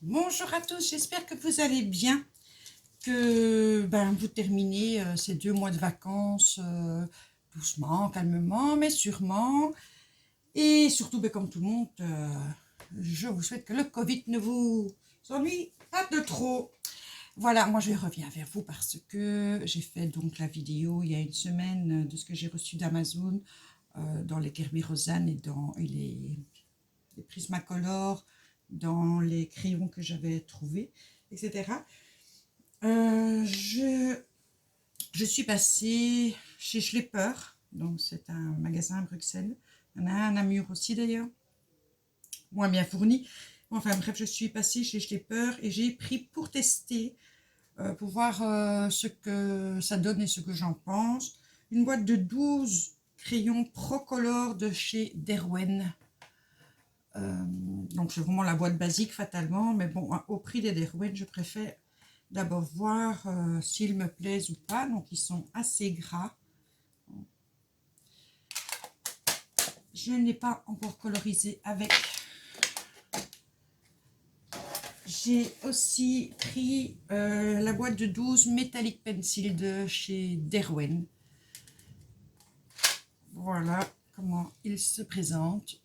Bonjour à tous, j'espère que vous allez bien, que vous terminez ces 2 mois de vacances doucement, calmement, mais sûrement. Et surtout, comme tout le monde, je vous souhaite que le Covid ne vous ennuie pas de trop. Voilà, moi je reviens vers vous parce que j'ai fait donc la vidéo il y a une semaine de ce que j'ai reçu d'Amazon dans les Kerby Rosanne les Prismacolor, dans les crayons que j'avais trouvés, etc. Je suis passée chez Schlepper, donc c'est un magasin à Bruxelles. Il y en a un à Namur aussi d'ailleurs, moins bien fourni. Enfin bref, je suis passée chez Schlepper et j'ai pris pour tester, pour voir ce que ça donne et ce que j'en pense, une boîte de 12 crayons Procolor de chez Derwent. Donc c'est vraiment la boîte basique fatalement, mais bon, au prix des Derwent, je préfère d'abord voir s'ils me plaisent ou pas. Donc ils sont assez gras. Je n'ai pas encore colorisé avec. J'ai aussi pris la boîte de 12 Metallic Pencil de chez Derwent. Voilà comment il se présente.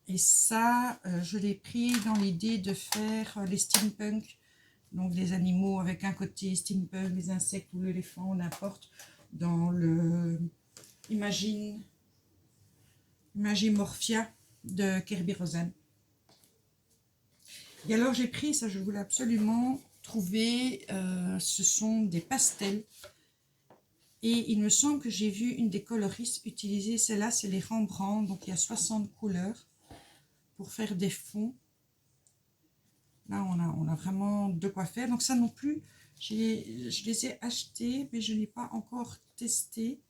Et ça, je l'ai pris dans l'idée de faire les steampunk, donc des animaux avec un côté steampunk, les insectes ou l'éléphant, n'importe, dans le Imagimorphia de Kerby Rosanne. Et alors j'ai pris, ça je voulais absolument trouver, ce sont des pastels. Et il me semble que j'ai vu une des coloristes utiliser, celle-là c'est les Rembrandt, donc il y a 60 couleurs pour faire des fonds. Là, on a vraiment de quoi faire. Donc ça non plus, je les ai achetés, mais je n'ai pas encore testé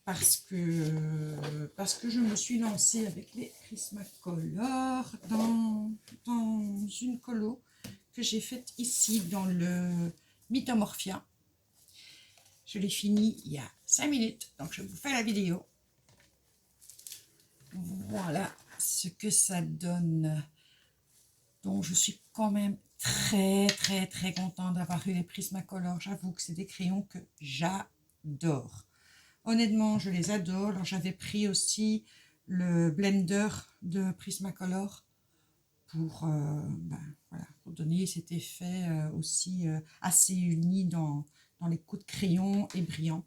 parce que je me suis lancée avec les Prismacolor dans une colo que j'ai faite ici dans le Mythomorphia. Je l'ai fini il y a 5 minutes, donc je vous fais la vidéo. Voilà ce que ça donne. Donc je suis quand même très contente d'avoir eu les Prismacolor. J'avoue que c'est des crayons que j'adore. Honnêtement, je les adore. Alors j'avais pris aussi le blender de Prismacolor pour, voilà, pour donner cet effet aussi assez uni dans les coups de crayon et brillant.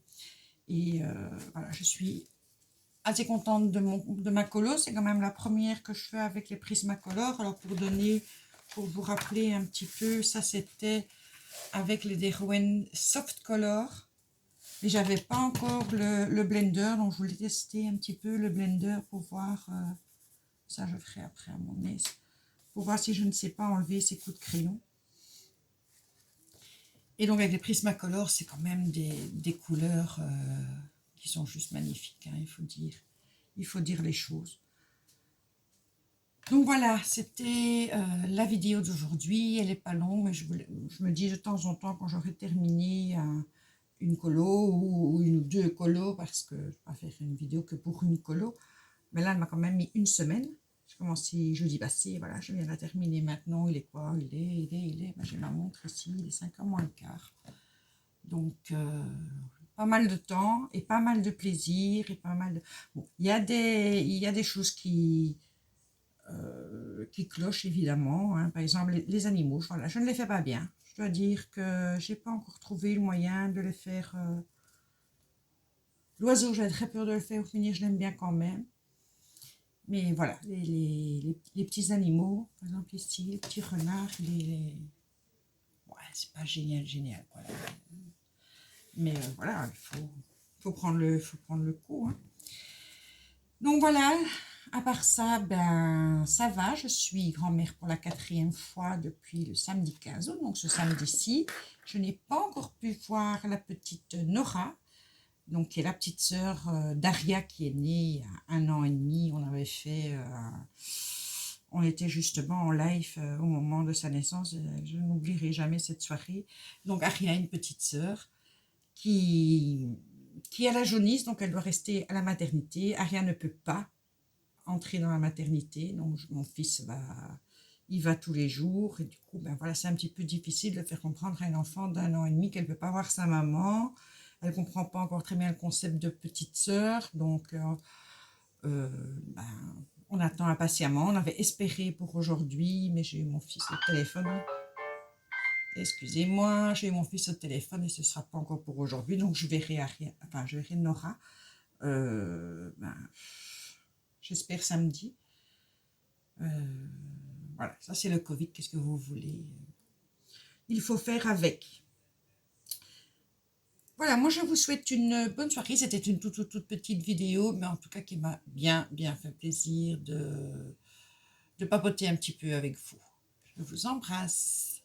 Et voilà, je suis assez contente de ma colo. C'est quand même la première que je fais avec les Prismacolor. Alors pour vous rappeler un petit peu, ça c'était avec les Derwent Soft Color. Mais j'avais pas encore le blender, donc je voulais tester un petit peu le blender pour voir, ça je ferai après à mon aise, pour voir si je ne sais pas enlever ces coups de crayon. Et donc avec les Prismacolor, c'est quand même des couleurs qui sont juste magnifiques, hein, il faut dire les choses. Donc voilà, c'était la vidéo d'aujourd'hui. Elle n'est pas longue, mais je me dis de temps en temps quand j'aurai terminé une colo ou une ou deux colos, parce que je ne vais pas faire une vidéo que pour une colo. Mais là, elle m'a quand même mis une semaine. J'ai commencé jeudi passé, voilà, je viens de la terminer maintenant. Il est quoi? Il est. J'ai ma montre ici, il est 5h moins le quart. Donc, pas mal de temps et pas mal de plaisir et pas mal de... Bon, il y a des choses qui clochent évidemment, hein. Par exemple les animaux, voilà, je ne les fais pas bien. Je dois dire que j'ai pas encore trouvé le moyen de les faire. L'oiseau, j'avais très peur de le faire, au finir je l'aime bien quand même. Mais voilà, les petits animaux, par exemple ici, les petits renards, ouais, c'est pas génial, quoi. Mais voilà, faut prendre le coup, hein. Donc voilà, à part ça, ça va. Je suis grand-mère pour la 4e fois depuis le samedi 15 août, donc ce samedi-ci. Je n'ai pas encore pu voir la petite Nora, donc qui est la petite sœur d'Aria qui est née il y a 1 an et demi. On avait fait... on était justement en live au moment de sa naissance. Je n'oublierai jamais cette soirée. Donc Aria a une petite sœur qui a la jaunisse, donc elle doit rester à la maternité. Aria ne peut pas entrer dans la maternité, donc mon fils il va tous les jours. Et du coup, ben voilà, c'est un petit peu difficile de faire comprendre à un enfant d'1 an et demi qu'elle ne peut pas voir sa maman. Elle ne comprend pas encore très bien le concept de petite sœur. Donc, ben, on attend impatiemment. On avait espéré pour aujourd'hui, mais j'ai eu mon fils au téléphone. Excusez-moi, j'ai eu mon fils au téléphone et ce ne sera pas encore pour aujourd'hui. Donc, je verrai, enfin, je verrai Nora. Ben, j'espère samedi. Voilà, ça c'est le Covid, qu'est-ce que vous voulez? Il faut faire avec. Voilà, moi je vous souhaite une bonne soirée. C'était une toute petite vidéo, mais en tout cas qui m'a bien fait plaisir de papoter un petit peu avec vous. Je vous embrasse.